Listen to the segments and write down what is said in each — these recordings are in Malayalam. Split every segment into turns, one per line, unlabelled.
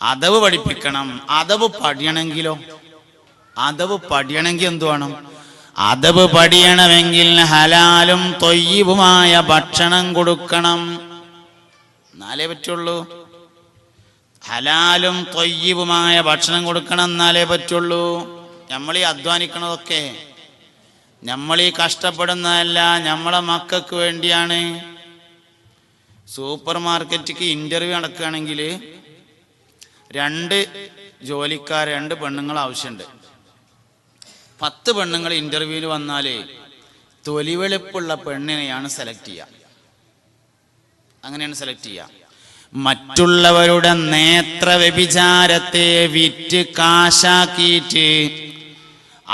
അദബ് പഠിപ്പിക്കണം. അദബ് പഠിയണമെങ്കിലോ, അദബ് പഠിയണമെങ്കിൽ എന്തു വേണം? അദബ് പഠിയണമെങ്കിൽ ഹലാലും ത്വയ്യിബുമായ ഭക്ഷണം കൊടുക്കണം, എന്നാലേ പറ്റുള്ളൂ. ഹലാലും ത്വയ്യിബുമായ ഭക്ഷണം കൊടുക്കണം, എന്നാലേ പറ്റുള്ളൂ. നമ്മളീ അധ്വാനിക്കണതൊക്കെ, നമ്മളീ കഷ്ടപ്പെടുന്നതല്ല, നമ്മളെ മക്കൾക്ക് വേണ്ടിയാണ്. സൂപ്പർ മാർക്കറ്റിക്ക് ഇന്റർവ്യൂ നടക്കുകയാണെങ്കിൽ 2 ജോലിക്കാർ, 2 പെണ്ണുങ്ങൾ ആവശ്യമുണ്ട്. 10 പെണ്ണുങ്ങൾ ഇന്റർവ്യൂവിൽ വന്നാലേ തൊലിവെളുപ്പുള്ള പെണ്ണിനെയാണ് സെലക്ട് ചെയ്യുക. അങ്ങനെയാണ് സെലക്ട് ചെയ്യുക. മറ്റുള്ളവരുടെ നേത്ര വ്യഭിചാരത്തെ വിറ്റ് കാശാക്കിയിട്ട്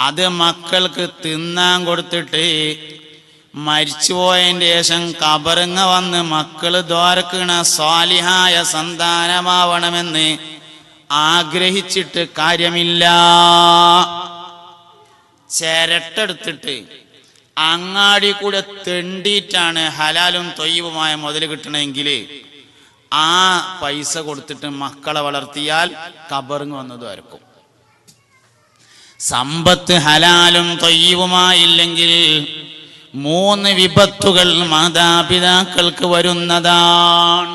അത് മക്കൾക്ക് തിന്നാൻ കൊടുത്തിട്ട് മരിച്ചുപോയതിൻ്റെ ശേഷം കബറിങ്ങ വന്ന് മക്കള് ദ്വാരക്കണ സ്വാലിഹായ സന്താനമാവണമെന്ന് ആഗ്രഹിച്ചിട്ട് കാര്യമില്ല. ചിരട്ടെടുത്തിട്ട് അങ്ങാടി കൂടെ തെണ്ടിയിട്ടാണ് ഹലാലും ത്വയ്യിബുമായ മുതൽ കിട്ടണമെങ്കിൽ ആ പൈസ കൊടുത്തിട്ട് മക്കളെ വളർത്തിയാൽ കബറിങ് വന്നത് വരക്കും. സമ്പത്ത് ഹലാലും ത്വയ്യിബുമായില്ലെങ്കിൽ 3 വിപത്തുകൾ മാതാപിതാക്കൾക്ക് വരുന്നതാണ്.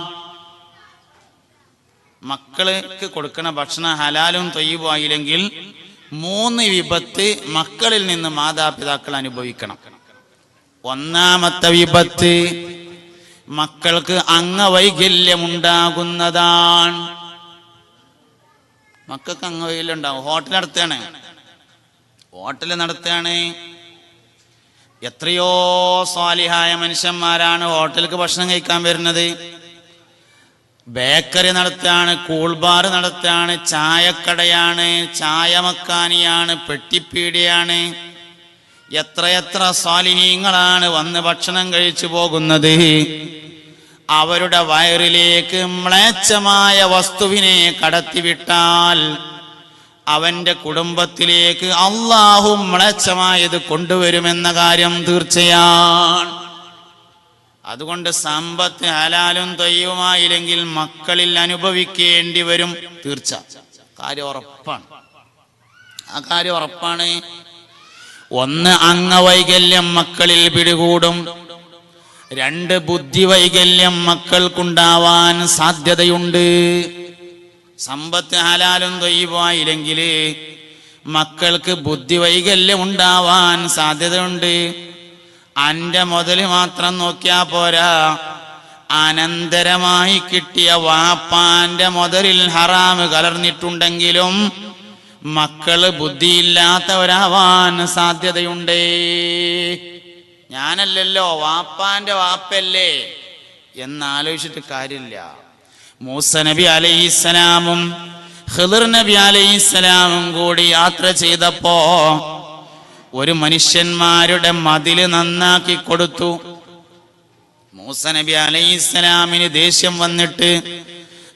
മക്കൾക്ക് കൊടുക്കുന്ന ഭക്ഷണം ഹലാലും ത്വയ്യിബുമായില്ലെങ്കിൽ 3 വിപത്ത് മക്കളിൽ നിന്ന് മാതാപിതാക്കൾ അനുഭവിക്കണം. ഒന്നാമത്തെ വിപത്ത് മക്കൾക്ക് അംഗവൈകല്യമുണ്ടാകുന്നതാണ്. മക്കൾക്ക് അംഗവൈകല്യം ഉണ്ടാകും. ഹോട്ടൽ നടത്തുകയാണ്. എത്രയോ സ്വാലിഹായ മനുഷ്യന്മാരാണ് ഹോട്ടലിലേക്ക് ഭക്ഷണം കഴിക്കാൻ വരുന്നത്. ബേക്കറി നടത്തുകയാണ്, കൂൾബാർ നടത്തുകയാണ്, ചായക്കടയാണ്, ചായമക്കാനിയാണ്, പെട്ടിപ്പീടിയാണ്. എത്രയെത്ര സ്വാലിഹീങ്ങളാണ് വന്ന് ഭക്ഷണം കഴിച്ചു പോകുന്നത്. അവരുടെ വയറിലേക്ക് മ്ലേച്ഛമായ വസ്തുവിനെ കടത്തിവിട്ടാൽ അവന്റെ കുടുംബത്തിലേക്ക് അല്ലാഹു മ്ലേച്ഛമായത് കൊണ്ടുവരുമെന്ന കാര്യം തീർച്ചയാണ്. അതുകൊണ്ട് സമ്പത്ത് ഹലാലും ത്വയ്യിബുമായില്ലെങ്കിൽ മക്കളിൽ അനുഭവിക്കേണ്ടി വരും. തീർച്ച കാര്യം ഉറപ്പാണ്. ആ കാര്യം ഉറപ്പാണ്. 1 അംഗവൈകല്യം മക്കളിൽ പിടികൂടും. 2 ബുദ്ധിവൈകല്യം മക്കൾക്കുണ്ടാവാൻ സാധ്യതയുണ്ട്. സമ്പത്ത് ഹലാലും ത്വയ്യിബുമായില്ലെങ്കിൽ മക്കൾക്ക് ബുദ്ധിവൈകല്യം ഉണ്ടാവാൻ സാധ്യതയുണ്ട്. അന്റെ മുതൽ മാത്രം നോക്കിയാ പോരാ, അനന്തരമായി കിട്ടിയ വാപ്പാന്റെ മുതലിൽ ഹറാമ് കലർന്നിട്ടുണ്ടെങ്കിലും മക്കള് ബുദ്ധിയില്ലാത്തവരാവാൻ സാധ്യതയുണ്ട്. ഞാനല്ലല്ലോ, വാപ്പാന്റെ വാപ്പല്ലേ എന്നാലോചിച്ചിട്ട് കാര്യമില്ല. മൂസ നബി അലൈഹിസ്സലാമും ഖിളിർ നബി അലൈഹിസ്സലാമും കൂടി യാത്ര ചെയ്തപ്പോ ഒരു മനുഷ്യന്മാരുടെ മതില് നന്നാക്കി കൊടുത്തു. മൂസ നബി അലൈഹിസ്സലാമിന് ദേഷ്യം വന്നിട്ട്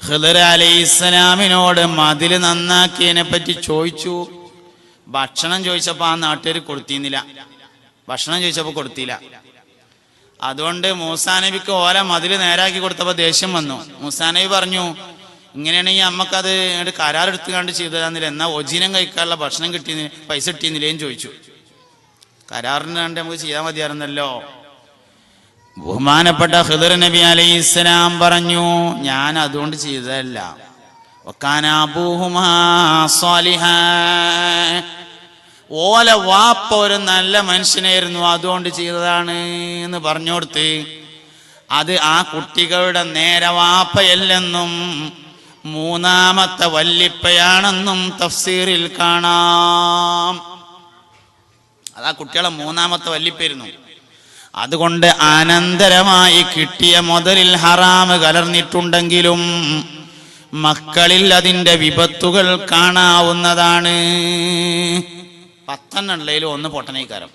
ഖിളിർ അലൈഹിസ്സലാമിനോട് മതില് നന്നാക്കിയതിനെ പറ്റി ചോദിച്ചു. ഭക്ഷണം ചോദിച്ചപ്പോ ആ നാട്ടുകാർ കൊടുത്തിരുന്നില്ല. ഭക്ഷണം ചോദിച്ചപ്പോ കൊടുത്തില്ല. അതുകൊണ്ട് മൂസാ നബിക്ക് ഓല മതില് നേരാക്കി കൊടുത്തപ്പോ ദേഷ്യം വന്നു. മൂസാ നബി പറഞ്ഞു, ഇങ്ങനെയാണെങ്കിൽ നമ്മക്കത് കരാറെടുത്ത് കണ്ട് ചെയ്തു തന്നില്ല, എന്നാ ഒജീനം കഴിക്കാനുള്ള ഭക്ഷണം കിട്ടിയ പൈസ കിട്ടിയെന്നില്ലേന്ന് ചോദിച്ചു. കരാറിന് കണ്ട് നമുക്ക് ചെയ്യാൻ മതിയായിരുന്നല്ലോ. ബഹുമാനപ്പെട്ട ഖിളിർ നബി അലൈഹിസ്സലാം പറഞ്ഞു, ഞാൻ അതുകൊണ്ട് ചെയ്തതല്ല. വകാന അബൂഹുമാ സ്വാലിഹാ, ഓല വാപ്പ ഒരു നല്ല മനുഷ്യനായിരുന്നു, അതുകൊണ്ട് ചെയ്തതാണ് എന്ന് പറഞ്ഞോടുത്ത് അത് ആ കുട്ടികളുടെ നേരെ വാപ്പയല്ലെന്നും 3ാമത്തെ വല്ലിപ്പയാണെന്നും തഫ്സീറിൽ കാണാം. അതാ കുട്ടികളെ 3ാമത്തെ വല്ലിപ്പായിരുന്നു. അതുകൊണ്ട് അനന്തരമായി കിട്ടിയ മുതലിൽ ഹറാമ് കലർന്നിട്ടുണ്ടെങ്കിലും മക്കളിൽ അതിൻ്റെ വിപത്തുകൾ കാണാവുന്നതാണ്. 10 ഉള്ളതിൽ 1 പൊട്ടനേക്കാരം.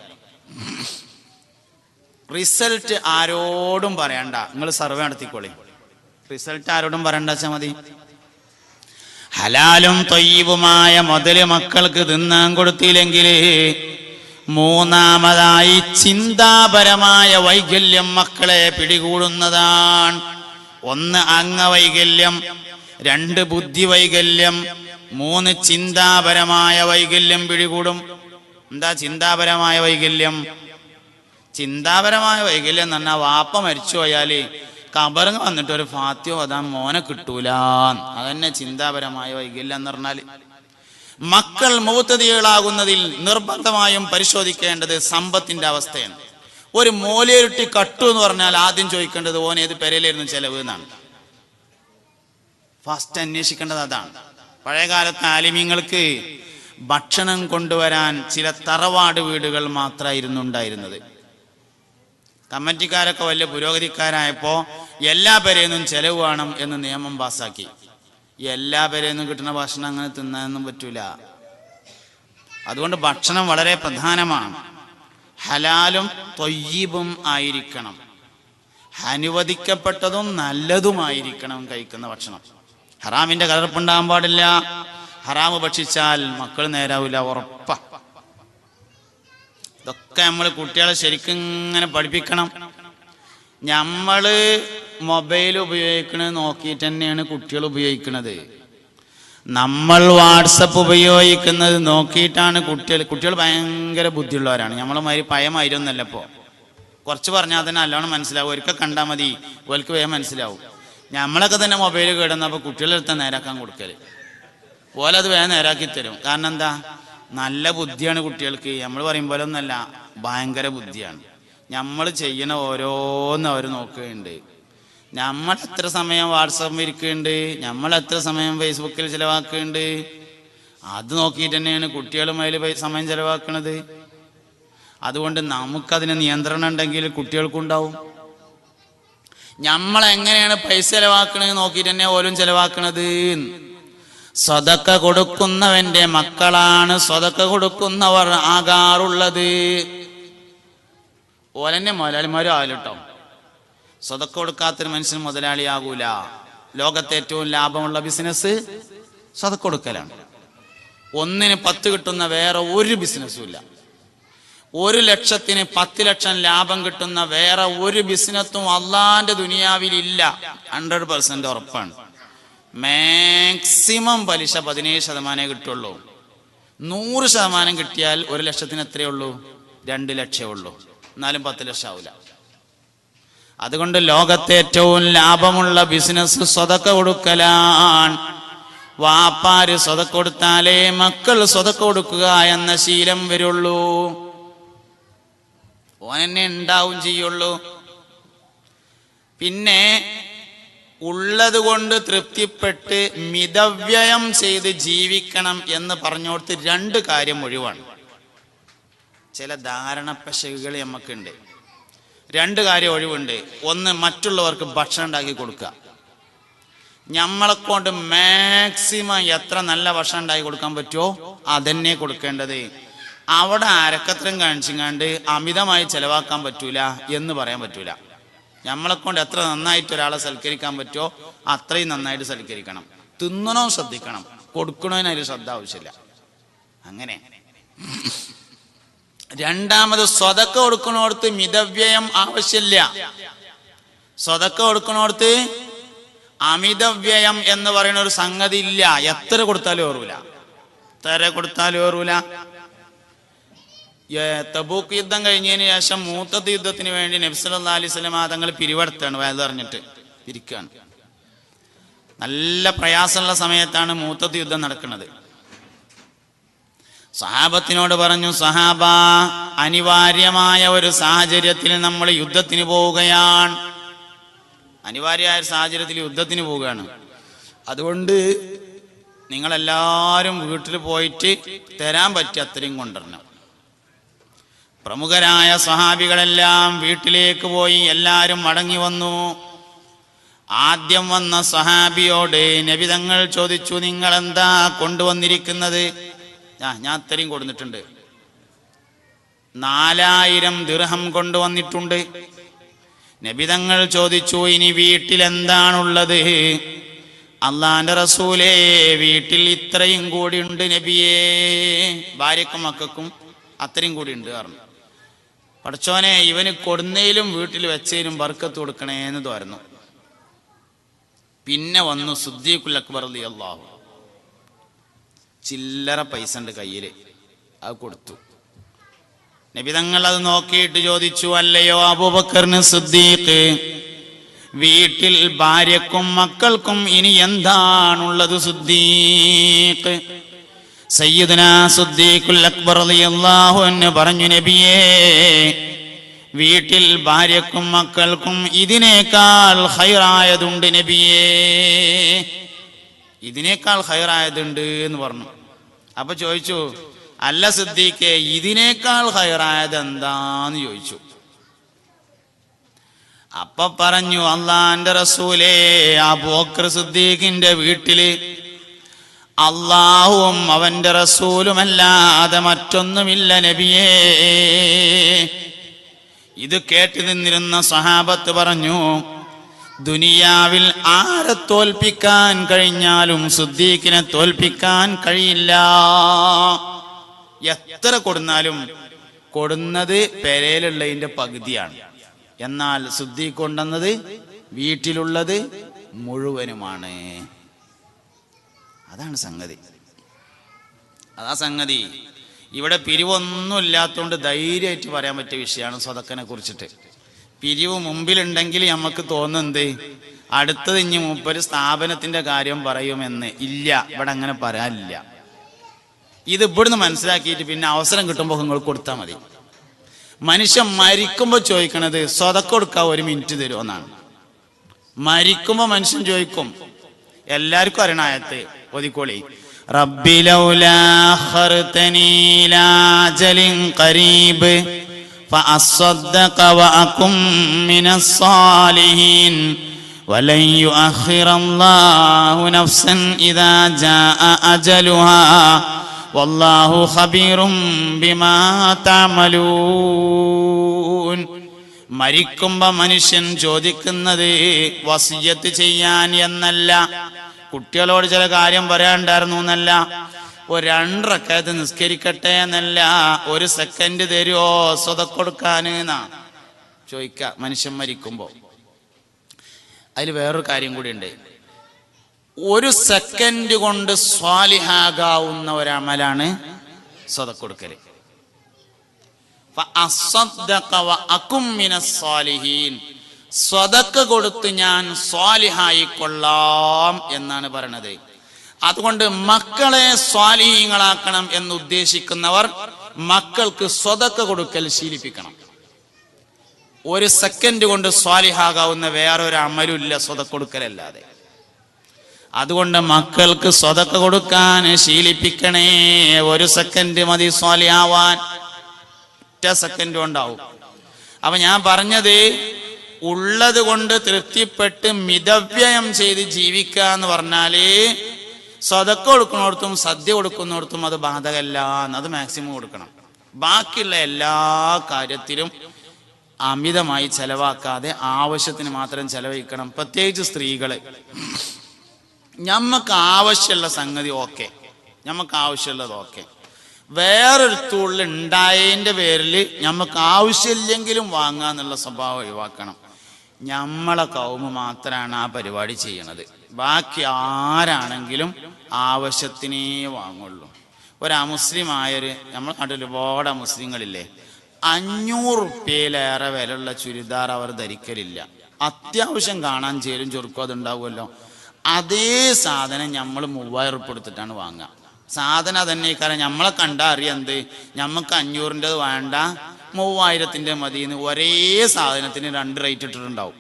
റിസൾട്ട് ആരോടും പറയണ്ട, നിങ്ങൾ സർവേ നടത്തിക്കോളി. റിസൾട്ട് ആരോടും പറയണ്ട വെച്ചാൽ മതി. ഹലാലും ത്വയ്യിബുമായ മുതല് മക്കൾക്ക് തിന്നാൻ കൊടുത്തില്ലെങ്കിൽ 3ാമതായി ചിന്താപരമായ വൈകല്യം മക്കളെ പിടികൂടുന്നതാണ്. 1 അംഗവൈകല്യം, 2 ബുദ്ധിവൈകല്യം, 3 ചിന്താപരമായ വൈകല്യം പിടികൂടും. എന്താ ചിന്താപരമായ വൈകല്യം? ചിന്താപരമായ വൈകല്യം എന്ന് പറഞ്ഞാൽ വാപ്പ മരിച്ചു പോയാല് കബറിങ് വന്നിട്ട് ഒരു ഫാത്തിഹ ഓതാൻ മോനെ കിട്ടൂല. അതന്നെ ചിന്താപരമായ വൈകല്യം എന്ന് പറഞ്ഞാൽ. മക്കൾ മുഅ്തദികളാകുന്നതിൽ നിർബന്ധമായും പരിശോധിക്കേണ്ടത് സമ്പത്തിന്റെ അവസ്ഥയാണ്. ഒരു മോലിയരുട്ടി കട്ടു എന്ന് പറഞ്ഞാൽ ആദ്യം ചോദിക്കേണ്ടത് ഓൻ ഏത് പെരയിലായിരുന്നു ചെലവ് എന്നാണ്. ഫസ്റ്റ് അന്വേഷിക്കേണ്ടത് അതാണ്. പഴയകാലത്തെ ആലിമീങ്ങൾക്ക് ഭക്ഷണം കൊണ്ടുവരാൻ ചില തറവാട് വീടുകൾ മാത്രമായിരുന്നു ഉണ്ടായിരുന്നത്. കമ്മിറ്റിക്കാരൊക്കെ വലിയ പുരോഗതിക്കാരായപ്പോ എല്ലാ പെരേന്നും ചെലവ് വേണം എന്ന് നിയമം പാസാക്കി. എല്ലാ പെരേന്നും കിട്ടുന്ന ഭക്ഷണം അങ്ങനെ തിന്നാനൊന്നും പറ്റൂല. അതുകൊണ്ട് ഭക്ഷണം വളരെ പ്രധാനമാണ്. ഹലാലും ത്വയ്യിബും ആയിരിക്കണം, അനുവദിക്കപ്പെട്ടതും നല്ലതുമായിരിക്കണം കഴിക്കുന്ന ഭക്ഷണം. ഹറാമിന്റെ കലർപ്പുണ്ടാകാൻ പാടില്ല. ഹറാമ് ഭക്ഷിച്ചാൽ മക്കൾ നേരാവില്ല, ഉറപ്പാ. ഇതൊക്കെ നമ്മൾ കുട്ടികളെ ശരിക്കും ഇങ്ങനെ പഠിപ്പിക്കണം. നമ്മള് മൊബൈൽ ഉപയോഗിക്കുന്നത് നോക്കിയിട്ട് തന്നെയാണ് കുട്ടികൾ ഉപയോഗിക്കുന്നത്. നമ്മൾ വാട്സപ്പ് ഉപയോഗിക്കുന്നത് നോക്കിയിട്ടാണ് കുട്ടികൾ ഭയങ്കര ബുദ്ധിയുള്ളവരാണ്. നമ്മളെ മാതിരി പഴയമായിരുന്നല്ല. ഇപ്പോൾ കുറച്ച് പറഞ്ഞാൽ തന്നെ നല്ലോണം മനസ്സിലാവും. ഒരിക്കൽ കണ്ടാൽ മതി, ഓൽക്ക് വേഗം മനസ്സിലാവും. നമ്മളൊക്കെ തന്നെ മൊബൈൽ കേടുന്നപ്പോൾ കുട്ടികളെടുത്ത് നേരാക്കാൻ കൊടുക്കല്. ഓലത് വേഗം നേരാക്കി തരും. കാരണം എന്താ? നല്ല ബുദ്ധിയാണ് കുട്ടികൾക്ക്. നമ്മൾ പറയും പോലെ ഒന്നല്ല, ഭയങ്കര ബുദ്ധിയാണ്. നമ്മൾ ചെയ്യണ ഓരോന്നും അവർ നോക്കുകയുണ്ട്. നമ്മൾ എത്ര സമയം വാട്സാപ്പിൽ ഇരിക്കുന്നുണ്ട്, നമ്മൾ എത്ര സമയം ഫേസ്ബുക്കിൽ ചിലവാക്കുന്നുണ്ട്, അത് നോക്കിയിട്ട് തന്നെയാണ് കുട്ടികളും അതിൽ സമയം ചിലവാക്കുന്നത്. അതുകൊണ്ട് നമുക്കതിന് നിയന്ത്രണം ഉണ്ടെങ്കിൽ കുട്ടികൾക്കുണ്ടാവും. നമ്മളെങ്ങനെയാണ് പൈസ ചിലവാക്കണത് നോക്കിയിട്ട് തന്നെ ഓലും ചിലവാക്കണത്. സ്വതക്ക കൊടുക്കുന്നവന്റെ മക്കളാണ് സ്വതക്ക കൊടുക്കുന്നവർ ആകാറുള്ളത്. ഓലെന്നെ മുതലാളിമാരും ആകലിട്ടോ. സ്വതക്ക കൊടുക്കാത്തൊരു മനുഷ്യൻ മുതലാളിയാകൂല. ലോകത്തെ ഏറ്റവും ലാഭമുള്ള ബിസിനസ് സ്വതക്ക കൊടുക്കലാണ്. 1ന് 10 കിട്ടുന്ന വേറെ ഒരു ബിസിനസ്സും ഇല്ല. 1 ലക്ഷത്തിന് 10 ലക്ഷം ലാഭം കിട്ടുന്ന വേറെ ഒരു ബിസിനസ്സും അള്ളാന്റെ ദുനിയാവിൽ ഇല്ല. 100% ഉറപ്പാണ്. മാക്സിമം പലിശ 17% കിട്ടുള്ളൂ. 100% കിട്ടിയാൽ 1 ലക്ഷത്തിന് എത്രയേ ഉള്ളൂ? 2 ലക്ഷമേ ഉള്ളൂ. എന്നാലും 10 ലക്ഷം ആവില്ല. അതുകൊണ്ട് ലോകത്തെ ഏറ്റവും ലാഭമുള്ള ബിസിനസ് സ്വതക്ക കൊടുക്കലാണ്. വാപ്പാര് സ്വതക്ക കൊടുത്താലേ മക്കൾ സ്വതക്ക കൊടുക്കുക എന്ന ശീലം വരുള്ളൂ. ഓനെന്നെ ഉണ്ടാവും ചെയ്യുള്ളൂ. പിന്നെ ഉള്ളത് കൊണ്ട് തൃപ്തിപ്പെട്ട് മിതവ്യയം ചെയ്ത് ജീവിക്കണം എന്ന് പറഞ്ഞോടത്ത് 2 കാര്യം ഒഴിവാണ്. ചില ധാരണ പശകൾ നമുക്കുണ്ട്. 2 കാര്യം ഒഴിവുണ്ട്. 1, മറ്റുള്ളവർക്ക് ഭക്ഷണം ഉണ്ടാക്കി കൊടുക്കുക. നമ്മളെ കൊണ്ട് മാക്സിമം എത്ര നല്ല ഭക്ഷണം ഉണ്ടാക്കി കൊടുക്കാൻ പറ്റുമോ അതന്നെ കൊടുക്കേണ്ടത്. അവിടെ അരക്കത്രം കാണിച്ചിങ്ങാണ്ട് അമിതമായി ചെലവാക്കാൻ പറ്റൂല എന്ന് പറയാൻ പറ്റൂല. നമ്മളെ കൊണ്ട് എത്ര നന്നായിട്ട് ഒരാളെ സൽക്കരിക്കാൻ പറ്റുമോ അത്രയും നന്നായിട്ട് സൽക്കരിക്കണം. തിന്നണോ ശ്രദ്ധിക്കണം, കൊടുക്കണതിനൊരു ശ്രദ്ധ ആവശ്യമില്ല. അങ്ങനെ. രണ്ടാമത്, സ്വതക്ക കൊടുക്കണോടത്ത് മിതവ്യയം ആവശ്യമില്ല. സ്വതക്ക കൊടുക്കണോടത്ത് അമിതവ്യയം എന്ന് പറയുന്ന ഒരു സംഗതി ഇല്ല. എത്ര കൊടുത്താലും ഓർവൂല. തബൂക്ക് യുദ്ധം കഴിഞ്ഞതിന് ശേഷം മൂത്തത് യുദ്ധത്തിന് വേണ്ടി നബി സല്ലല്ലാഹു അലൈഹി വസല്ലം തങ്ങൾ പിരിവെടുത്താണ്. വയത് പറഞ്ഞിട്ട് പിരിക്കുകയാണ്. നല്ല പ്രയാസമുള്ള സമയത്താണ് മൂത്തത് യുദ്ധം നടക്കുന്നത്. സഹാബത്തിനോട് പറഞ്ഞു, സഹാബ, അനിവാര്യമായ ഒരു സാഹചര്യത്തിൽ നമ്മൾ യുദ്ധത്തിന് പോവുകയാണ്. അനിവാര്യമായ സാഹചര്യത്തിൽ യുദ്ധത്തിന് പോവുകയാണ്. അതുകൊണ്ട് നിങ്ങളെല്ലാവരും വീട്ടിൽ പോയിട്ട് തരാൻ പറ്റിയ അത്രയും കൊണ്ടുവരണം. പ്രമുഖരായ സഹാബികളെല്ലാം വീട്ടിലേക്ക് പോയി. എല്ലാവരും മടങ്ങി വന്നു. ആദ്യം വന്ന സഹാബിയോട് നബി തങ്ങൾ ചോദിച്ചു, നിങ്ങൾ എന്താ കൊണ്ടുവന്നിരിക്കുന്നത്? ഞാൻ അത്രയും കൊടുത്തിട്ടുണ്ട്. 4000 ദിർഹം കൊണ്ടുവന്നിട്ടുണ്ട്. നബി തങ്ങൾ ചോദിച്ചു, ഇനി വീട്ടിൽ എന്താണുള്ളത്? അള്ളാന്റെ റസൂലേ, വീട്ടിൽ ഇത്രയും കൂടി ഉണ്ട് നബിയേ. ഭാര്യക്കും മക്കൾക്കും അത്രയും കൂടി ഉണ്ട് പറഞ്ഞു. പടച്ചോനെ, ഇവന് കൊടുന്നതിലും വീട്ടിൽ വെച്ചതിനും ബർക്കത്ത് കൊടുക്കണേ എന്ന് തോരുന്നു. പിന്നെ വന്നു സിദ്ദീഖുൽ അക്ബർ റളിയല്ലാഹു. ചില്ലറ പൈസ ഉണ്ട് കയ്യില്, അത് കൊടുത്തു. നബി തങ്ങൾ അത് നോക്കിയിട്ട് ചോദിച്ചു, അല്ലയോ അബൂബക്കറിന് സിദ്ദീഖ്, വീട്ടിൽ ഭാര്യക്കും മക്കൾക്കും ഇനി എന്താണുള്ളത് സിദ്ദീഖ്? സയ്യിദുനാ സിദ്ദീഖുൽ അക്ബർ റളിയല്ലാഹു അൻഹു പറഞ്ഞു, നബിയേ, വീട്ടിൽ ഭാര്യക്കും മക്കൾക്കും ഇതിനേക്കാൾ ഖൈറായതുണ്ട് നബിയേ, ഇതിനേക്കാൾ ഖൈറായതുണ്ട് എന്ന് പറഞ്ഞു. അപ്പൊ ചോദിച്ചു, അല്ല സിദ്ദീഖേ, ഇതിനേക്കാൾ ഖൈറായത് എന്താന്ന് ചോദിച്ചു. അപ്പൊ പറഞ്ഞു, അള്ളാന്റെ റസൂലേ, അബൂബക്കർ സിദ്ദീഖിന്റെ വീട്ടില് അള്ളാഹുവും അവന്റെ റസൂലുമല്ലാതെ മറ്റൊന്നുമില്ല നബിയേ. ഇത് കേട്ടു നിന്നിരുന്ന സഹാബത്ത് പറഞ്ഞു, ദുനിയാവിൽ ആരെ തോൽപ്പിക്കാൻ കഴിഞ്ഞാലും സിദ്ദീഖിനെ തോൽപ്പിക്കാൻ കഴിയില്ല. എത്ര കൊടുന്നാലും കൊടുന്നത് പെരയിലുള്ളതിന്റെ പകുതിയാണ്. എന്നാൽ സിദ്ദീഖ് കൊണ്ടുവന്നത് വീട്ടിലുള്ളത് മുഴുവനുമാണ്. അതാണ് സംഗതി. അതാ സംഗതി. ഇവിടെ പിരിവൊന്നും ഇല്ലാത്തതുകൊണ്ട് ധൈര്യമായിട്ട് പറയാൻ പറ്റിയ വിഷയമാണ് സ്വതക്കനെ കുറിച്ചിട്ട്. പിരിവ് മുമ്പിലുണ്ടെങ്കിൽ നമുക്ക് തോന്നുന്നത് അടുത്തത് ഇനി മൂപ്പര് സ്ഥാപനത്തിന്റെ കാര്യം പറയുമെന്ന്. ഇല്ല, ഇവിടെ അങ്ങനെ പറയാനില്ല. ഇത് ഇവിടുന്ന് മനസ്സിലാക്കിയിട്ട് പിന്നെ അവസരം കിട്ടുമ്പോൾ നിങ്ങൾ കൊടുത്താൽ മതി. മനുഷ്യൻ മരിക്കുമ്പോൾ ചോദിക്കണത് സ്വതക്ക കൊടുക്കാൻ 1 മിനിറ്റ് തരുമെന്നാണ്. മരിക്കുമ്പോൾ മനുഷ്യൻ ചോദിക്കും. എല്ലാവർക്കും അറിയണ ആയത്ത് ഓതിക്കോളി, റബ്ബി ലൗലാ അഖർതനീ ഇലാ അജലിൻ ഖരീബ് ഫഅസ്സദ്ദഖ വഅകും മിനസ് സാലിഹീൻ വലൻ യുഅഖിറല്ലാഹു നഫ്സൻ ഇദാ ജാഅ അജലുഹാ വല്ലാഹു ഖബീറും ബിമാ തഅമലൂൻ. മരിക്കുമ്പോ മനുഷ്യൻ ചോദിക്കുന്നത് വസിയ്യത്ത് ചെയ്യാൻ എന്നല്ല, കുട്ടികളോട് ചില കാര്യം പറയാനുണ്ടായിരുന്നു എന്നല്ല, 2 റക്അത്ത് നിസ്കരിക്കട്ടെ എന്നല്ല, 1 സെക്കൻഡ് തരുമോ സ്വതക്ക കൊടുക്കാന് എന്നാ ചോദിക്ക മനുഷ്യൻ മരിക്കുമ്പോ. അതിൽ വേറൊരു കാര്യം കൂടി ഉണ്ട്. 1 സെക്കൻഡ് കൊണ്ട് സ്വാലിഹാകാവുന്ന ഒരമലാണ് സ്വതക്ക കൊടുക്കല്. സ്വതക്ക കൊടുത്ത് ഞാൻ സ്വാലിഹായി കൊള്ളാം എന്നാണ് പറയണത്. അതുകൊണ്ട് മക്കളെ സ്വാലിഹീങ്ങളാക്കണം എന്ന് ഉദ്ദേശിക്കുന്നവർ മക്കൾക്ക് സ്വതക്ക കൊടുക്കൽ ശീലിപ്പിക്കണം. 1 സെക്കൻഡ് കൊണ്ട് സ്വാലിഹാകാവുന്ന വേറൊരു അമലുമില്ല സ്വതക്ക കൊടുക്കലല്ലാതെ. അതുകൊണ്ട് മക്കൾക്ക് സ്വതക്ക കൊടുക്കാൻ ശീലിപ്പിക്കണേ. 1 സെക്കൻഡ് മതി സ്വാലിഹാവാൻ, 1 സെക്കൻഡ് കൊണ്ടാവും. അപ്പൊ ഞാൻ പറഞ്ഞത്, ഉള്ളത് കൊണ്ട് തൃപ്തിപ്പെട്ട് മിതവ്യയം ചെയ്ത് ജീവിക്കുക എന്ന് പറഞ്ഞാല് സ്വതക്ക കൊടുക്കുന്നിടത്തും സദ്യ കൊടുക്കുന്നിടത്തും അത് ബാധകല്ല. അത് മാക്സിമം കൊടുക്കണം. ബാക്കിയുള്ള എല്ലാ കാര്യത്തിലും അമിതമായി ചെലവാക്കാതെ ആവശ്യത്തിന് മാത്രം ചെലവഴിക്കണം. പ്രത്യേകിച്ച് സ്ത്രീകള്. ഞമ്മക്ക് ആവശ്യമുള്ള സംഗതി ഓക്കെ, ഞമ്മക്ക് ആവശ്യമുള്ളത് ഓക്കെ. വേറൊരു തൊഴിൽ ഉണ്ടായതിൻ്റെ പേരിൽ ഞമ്മക്ക് ആവശ്യമില്ലെങ്കിലും വാങ്ങാന്നുള്ള സ്വഭാവം ഒഴിവാക്കണം. നമ്മളെ കൗമ മാത്രമാണ് ആ പരിപാടി ചെയ്യണത്. ബാക്കി ആരാണെങ്കിലും ആവശ്യത്തിനേ വാങ്ങുള്ളൂ. അമുസ്ലിമായൊരു, നമ്മൾ നാട്ടിൽ ഒരുപാട് മുസ്ലിങ്ങളില്ലേ, 500 റുപ്യയിലേറെ വിലയുള്ള ചുരിദാർ അവർ ധരിക്കലില്ല. അത്യാവശ്യം കാണാൻ ചേരും ചുരുക്കം അതുണ്ടാവുമല്ലോ. അതേ സാധനം നമ്മൾ 3000 റുപ്യ കൊടുത്തിട്ടാണ് വാങ്ങുക. സാധനം തന്നെ. കാരണം നമ്മളെ കണ്ടാ അറിയാം എന്ത്, ഞമ്മക്ക് 500ൻ്റെ വേണ്ട 3000ൻ്റെ മതിന്ന്. ഒരേ സാധനത്തിന് 2 റേറ്റ് ഇട്ടിട്ടുണ്ടാവും.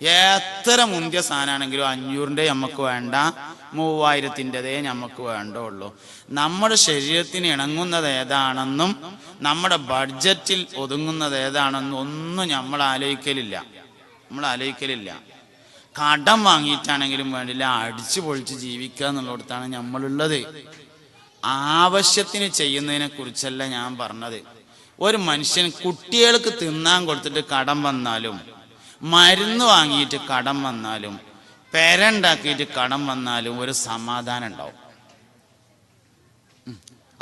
എത്ര മുന്തിയ സാധനമാണെങ്കിലും 500ൻ്റെ നമുക്ക് വേണ്ട, 3000ൻ്റെതേ നമുക്ക് വേണ്ടുള്ളൂ. നമ്മുടെ ശരീരത്തിന് ഇണങ്ങുന്നത് ഏതാണെന്നും നമ്മുടെ ബഡ്ജറ്റിൽ ഒതുങ്ങുന്നത് ഏതാണെന്നും ഒന്നും നമ്മൾ ആലോചിക്കലില്ല. കടം വാങ്ങിയിട്ടാണെങ്കിലും വേണ്ടില്ല, അടിച്ചു പൊളിച്ച് ജീവിക്കുക എന്നുള്ളിടത്താണ് നമ്മളുള്ളത്. ആവശ്യത്തിന് ചെയ്യുന്നതിനെ കുറിച്ചല്ല ഞാൻ പറഞ്ഞത്. ഒരു മനുഷ്യൻ കുട്ടികൾക്ക് തിന്നാൻ കൊടുത്തിട്ട് കടം വന്നാലും, മരുന്ന് വാങ്ങിയിട്ട് കടം വന്നാലും, പെരണ്ടാക്കിയിട്ട് കടം വന്നാലും ഒരു സമാധാനം ഉണ്ടാവും.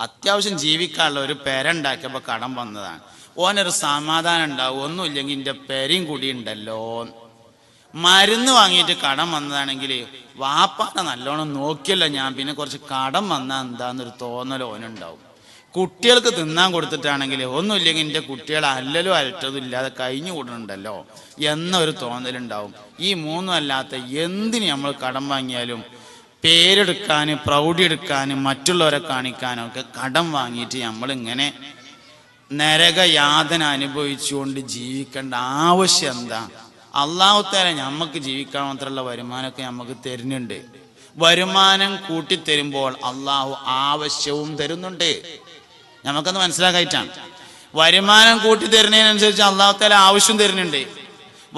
അത്യാവശ്യം ജീവിക്കാനുള്ള ഒരു പെരണ്ടാക്കിയപ്പോൾ കടം വന്നതാണ്, ഓനൊരു സമാധാനം ഉണ്ടാവും. ഒന്നുമില്ലെങ്കിൽ എൻ്റെ പെരയും കൂടി ഉണ്ടല്ലോ. മരുന്ന് വാങ്ങിയിട്ട് കടം വന്നതാണെങ്കിൽ വാപ്പാനെ നല്ലോണം നോക്കിയല്ല ഞാൻ, പിന്നെ കുറച്ച് കടം വന്നാൽ എന്താന്നൊരു തോന്നലോ ഓനുണ്ടാവും. കുട്ടികൾക്ക് തിന്നാൻ കൊടുത്തിട്ടാണെങ്കിൽ ഒന്നുമില്ലെങ്കിൽ എൻ്റെ കുട്ടികൾ അല്ലലും അലറ്റതും ഇല്ലാതെ കഴിഞ്ഞു കൂടുന്നുണ്ടല്ലോ എന്നൊരു തോന്നലുണ്ടാവും. ഈ മൂന്നും അല്ലാത്ത എന്തിന് നമ്മൾ കടം വാങ്ങിയാലും പേരെടുക്കാനും പ്രൗഢി എടുക്കാനും മറ്റുള്ളവരെ കാണിക്കാനും ഒക്കെ കടം വാങ്ങിയിട്ട് നമ്മളിങ്ങനെ നരകയാതന അനുഭവിച്ചുകൊണ്ട് ജീവിക്കേണ്ട ആവശ്യം എന്താ? അള്ളാഹു തആല നമുക്ക് ജീവിക്കാൻ മാത്രമുള്ള വരുമാനമൊക്കെ നമുക്ക് തരുന്നുണ്ട്. വരുമാനം കൂട്ടിത്തരുമ്പോൾ അള്ളാഹു ആവശ്യവും തരുന്നുണ്ട്. നമുക്കത് മനസ്സിലാക്കായിട്ടാണ്. വരുമാനം കൂട്ടി തരുന്നതിനനുസരിച്ച് അള്ളാഹു തആല ആവശ്യം തരുന്നുണ്ട്.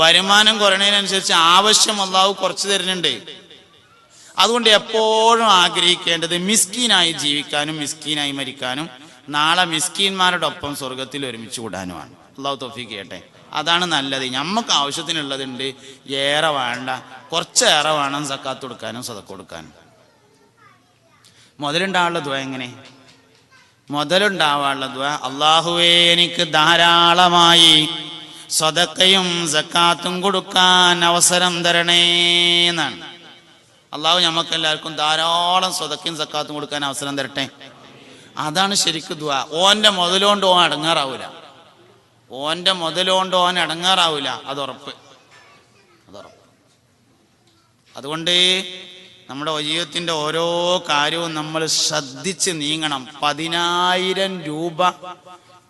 വരുമാനം കുറയുന്നതിനനുസരിച്ച് ആവശ്യം അള്ളാഹു കുറച്ച് തരുന്നുണ്ട്. അതുകൊണ്ട് എപ്പോഴും ആഗ്രഹിക്കേണ്ടത് മിസ്കീനായി ജീവിക്കാനും മിസ്കീനായി മരിക്കാനും നാളെ മിസ്കീന്മാരുടെ ഒപ്പം സ്വർഗത്തിൽ ഒരുമിച്ച് കൂടാനുമാണ്. അള്ളാഹു തൗഫീഖ് ചെയ്യട്ടെ. അതാണ് നല്ലത്. നമുക്ക് ആവശ്യത്തിനുള്ളതുണ്ട്, ഏറെ വേണ്ട, കുറച്ചേറെ വേണം സക്കാത്ത് കൊടുക്കാനും സദഖ കൊടുക്കാനും. മുതലുണ്ടാവാനുള്ള ദുആ എങ്ങനെ? മുതലുണ്ടാവാനുള്ള ദുആ, അല്ലാഹുവേ എനിക്ക് ധാരാളമായി സദഖയും സക്കാത്തും കൊടുക്കാൻ അവസരം തരണേ എന്നാണ്. അള്ളാഹു നമുക്ക് എല്ലാവർക്കും ധാരാളം സദഖയും സക്കാത്തും കൊടുക്കാൻ അവസരം തരട്ടെ. അതാണ് ശരിക്കും ദുആ. ഓൻ്റെ മുതലുകൊണ്ട് ഓൻ അടങ്ങാറാവൂല, ഓൻ്റെ മുതലുകൊണ്ട് ഓൻ അടങ്ങാറാവൂല, അതുറപ്പ്. അതുകൊണ്ട് നമ്മുടെ ജീവിതത്തിൻ്റെ ഓരോ കാര്യവും നമ്മൾ ശ്രദ്ധിച്ച് നീങ്ങണം. 10,000 രൂപ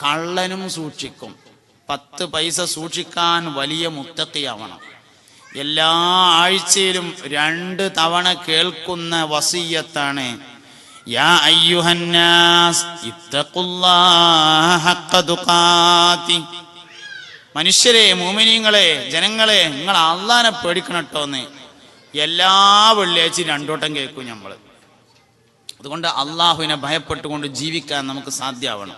കള്ളനും സൂക്ഷിക്കും, 10 പൈസ സൂക്ഷിക്കാൻ വലിയ മുത്തഖിയാവണം. എല്ലാ ആഴ്ചയിലും 2 തവണ കേൾക്കുന്ന വസിയ്യത്താണ്, യാ അയ്യുഹന്നാസ് ഇത്തഖുല്ലാഹ ഹഖ്ക തുഖാതി. മനുഷ്യരെ, മുഅ്മിനീങ്ങളെ, ജനങ്ങളെ, നിങ്ങൾ അള്ളാഹനെ പേടിക്കണം കേട്ടോന്ന് എല്ലാ വെള്ളിയാഴ്ചയും 2 വട്ടം കേൾക്കും നമ്മൾ. അതുകൊണ്ട് അള്ളാഹുവിനെ ഭയപ്പെട്ടുകൊണ്ട് ജീവിക്കാൻ നമുക്ക് സാധ്യമാവണം.